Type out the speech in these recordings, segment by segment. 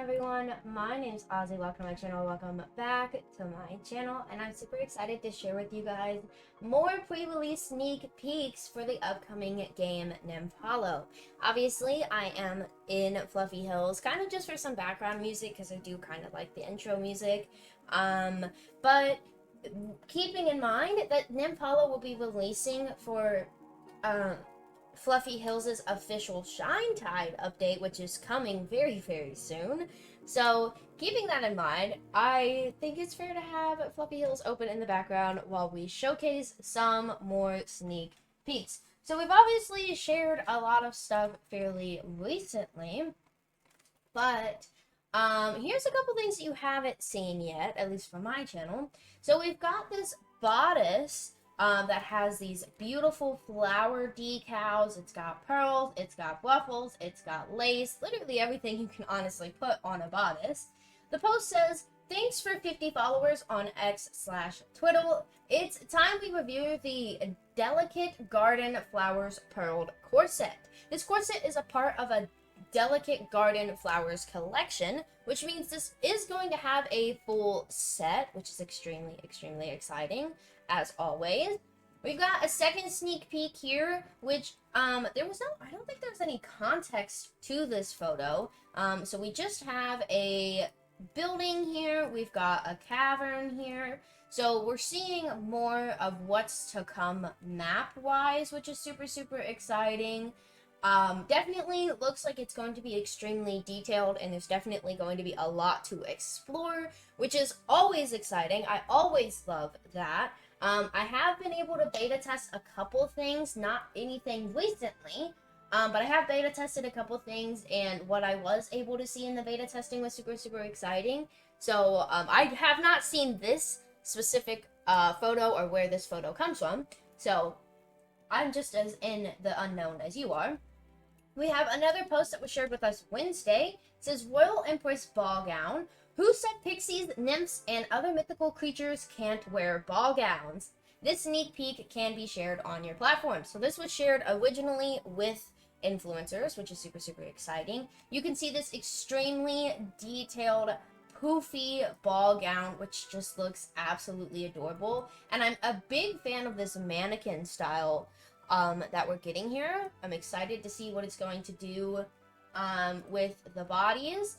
everyone, my name's Ozzy. Welcome to my channel, welcome back to my channel, and I'm super excited to share with you guys more pre-release sneak peeks for the upcoming game Nymph. Obviously, I am in Fluffy Hills, kind of just for some background music, because I do kind of like the intro music, but keeping in mind that Nymph will be releasing for, Fluffy Hills' official Shine Tide update, which is coming very, very soon. So, keeping that in mind, I think it's fair to have Fluffy Hills open in the background while we showcase some more sneak peeks. So, we've obviously shared a lot of stuff fairly recently, but here's a couple things that you haven't seen yet, at least from my channel. So, we've got this bodice that has these beautiful flower decals. It's got pearls, it's got ruffles, it's got lace, literally everything you can honestly put on a bodice. The post says, "Thanks for 50 followers on X/Twiddle. It's time we review the Delicate Garden Flowers Pearled Corset. This corset is a part of a Delicate Garden Flowers collection, which means this is going to have a full set, which is extremely, extremely exciting, as always. We've got a second sneak peek here, which, I don't think there's any context to this photo. So we just have a building here, we've got a cavern here, so we're seeing more of what's to come map-wise, which is super, super exciting. Definitely looks like it's going to be extremely detailed, and there's definitely going to be a lot to explore, which is always exciting. I always love that. I have been able to beta test a couple things, not anything recently, but I have beta tested a couple things, and what I was able to see in the beta testing was super, super exciting. So, I have not seen this specific photo or where this photo comes from, so I'm just as in the unknown as you are. We have another post that was shared with us Wednesday. It says, "Royal Empress Ball Gown. Who said pixies, nymphs, and other mythical creatures can't wear ball gowns? This sneak peek can be shared on your platform." So this was shared originally with influencers, which is super, super exciting. You can see this extremely detailed, poofy ball gown, which just looks absolutely adorable. And I'm a big fan of this mannequin style that we're getting here. I'm excited to see what it's going to do with the bodies.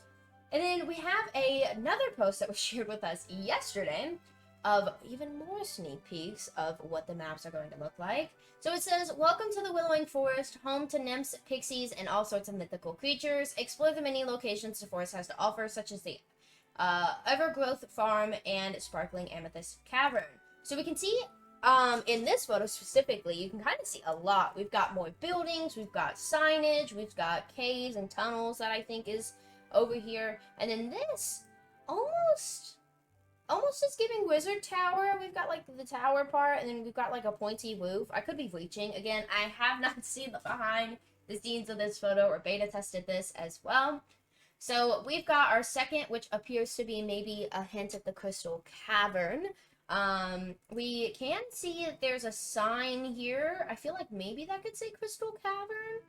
And then we have another post that was shared with us yesterday of even more sneak peeks of what the maps are going to look like. So it says, "Welcome to the Willowing Forest, home to nymphs, pixies, and all sorts of mythical creatures. Explore the many locations the forest has to offer, such as the Evergrowth Farm and Sparkling Amethyst Cavern." So we can see in this photo specifically, you can kind of see a lot. We've got more buildings, we've got signage, we've got caves and tunnels that I think is over here. And then this, almost is giving Wizard Tower. We've got like the tower part, and then we've got like a pointy roof. I could be reaching. Again, I have not seen the behind the scenes of this photo or beta tested this as well. So we've got our second, which appears to be maybe a hint at the Crystal Cavern. We can see that there's a sign here. I feel like maybe that could say Crystal Cavern.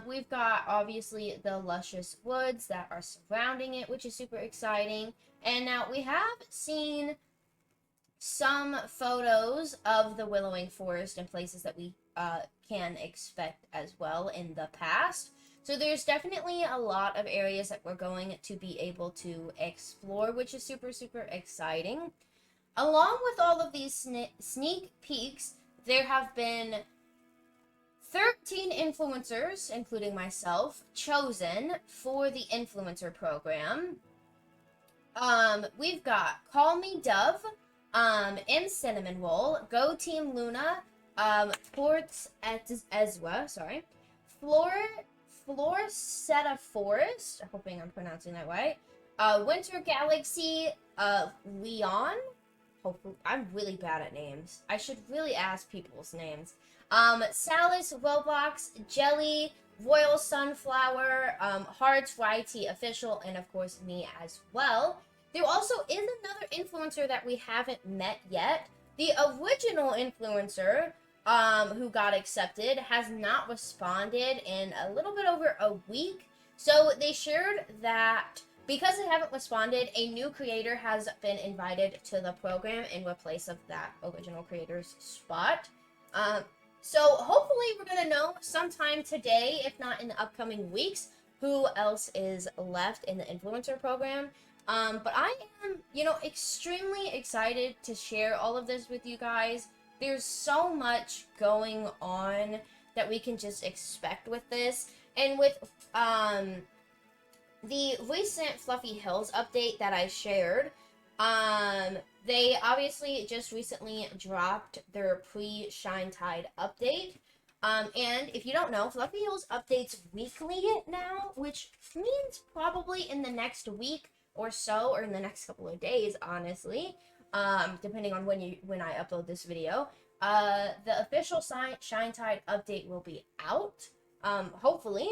We've got obviously the luscious woods that are surrounding it, which is super exciting. And now we have seen some photos of the Willowing Forest and places that we can expect as well in the past. So there's definitely a lot of areas that we're going to be able to explore, which is super, super exciting. Along with all of these sneak peeks, there have been 13 influencers, including myself, chosen for the influencer program. We've got Call Me Dove, M Cinnamon Roll, Go Team Luna, Ports Ezra, sorry, Florcetta Forest, hoping I'm pronouncing that right, Winter Galaxy, Leon. Hopefully, I'm really bad at names. I should really ask people's names. Salis, Roblox, Jelly, Royal Sunflower, Hearts, YT Official, and of course me as well. There also is another influencer that we haven't met yet. The original influencer who got accepted has not responded in a little bit over a week. So they shared that because they haven't responded, a new creator has been invited to the program in replace of that original creator's spot. Um, so hopefully we're going to know sometime today, if not in the upcoming weeks, who else is left in the influencer program. But I am, extremely excited to share all of this with you guys. There's so much going on that we can just expect with this. And with the recent Fluffy Hills update that I shared, they obviously just recently dropped their pre-Shine Tide update. And if you don't know, Fluffy Hills updates weekly now, which means probably in the next week or so, or in the next couple of days, honestly, depending on when I upload this video, the official Shine Tide update will be out, hopefully.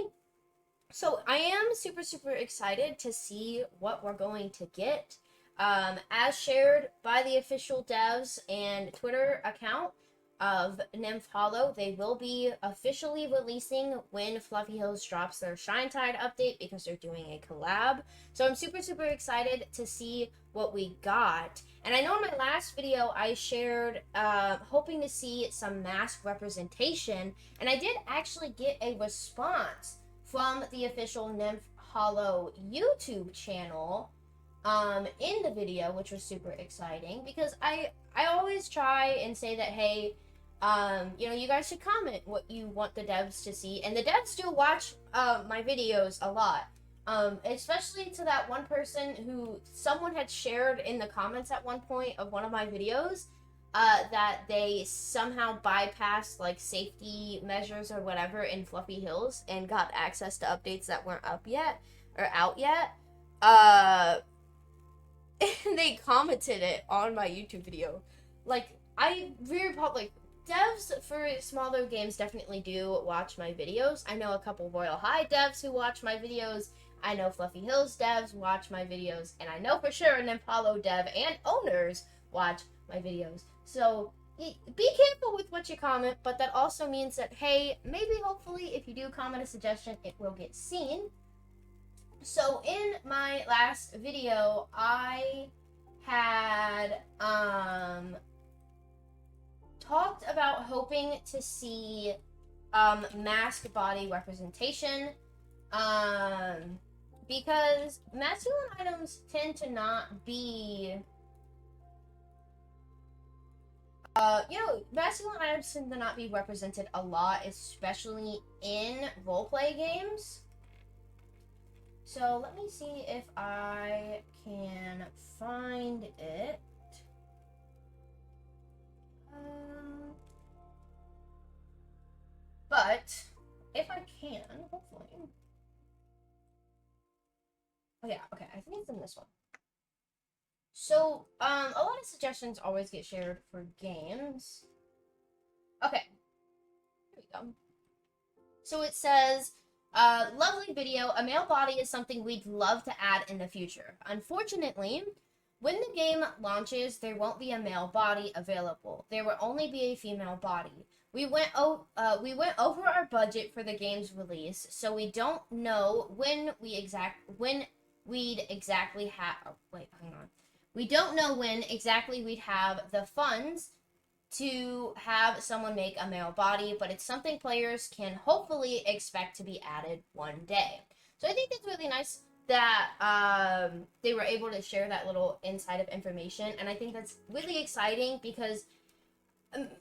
So I am super, super excited to see what we're going to get. As shared by the official devs and Twitter account of Nymph Hollow, they will be officially releasing when Fluffy Hills drops their Shine Tide update because they're doing a collab. So I'm super, super excited to see what we got. And I know in my last video I shared hoping to see some mask representation, and I did actually get a response from the official Nymph Hollow YouTube channel in the video, which was super exciting because I always try and say that, hey, you guys should comment what you want the devs to see, and the devs do watch my videos a lot, especially to that one person who someone had shared in the comments at one point of one of my videos, that they somehow bypassed like safety measures or whatever in Fluffy Hills and got access to updates that weren't up yet or out yet. And they commented it on my YouTube video. Like, I very public devs for smaller games definitely do watch my videos. I know a couple Royal High devs who watch my videos. I know Fluffy Hills devs watch my videos, and I know for sure an Impalo dev and owners watch my videos. So be careful with what you comment, but that also means that, hey, maybe hopefully if you do comment a suggestion, it will get seen. So in my last video, I had talked about hoping to see mask body representation, because masculine items tend to not be masculine items tend to not be represented a lot, especially in roleplay games. So let me see if I can find it. But if I can, hopefully. Oh yeah, okay, I think it's in this one. So, a lot of suggestions always get shared for games. Okay, here we go. So it says, lovely video. A male body is something we'd love to add in the future. Unfortunately, when the game launches, there won't be a male body available. There will only be a female body. We went over our budget for the game's release, so we don't know when we'd exactly have. Oh, wait, hang on. We don't know when exactly we'd have the funds to have someone make a male body, but it's something players can hopefully expect to be added one day. So I think that's really nice that they were able to share that little inside of information, and I think that's really exciting because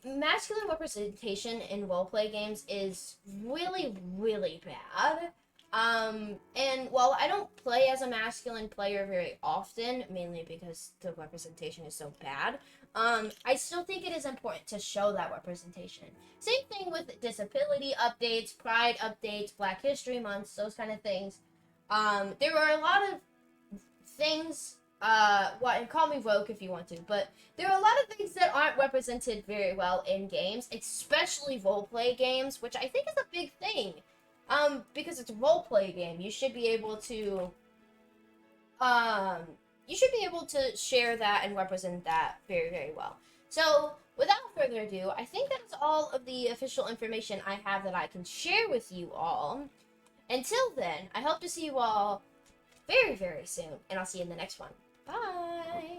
masculine representation in roleplay games is really, really bad. And while I don't play as a masculine player very often, mainly because the representation is so bad, I still think it is important to show that representation. Same thing with disability updates, pride updates, Black History Months, those kind of things. There are a lot of things, and call me woke if you want to, but there are a lot of things that aren't represented very well in games, especially roleplay games, which I think is a big thing. Because it's a role-play game, you should be able to, share that and represent that very, very well. So, without further ado, I think that's all of the official information I have that I can share with you all. Until then, I hope to see you all very, very soon, and I'll see you in the next one. Bye!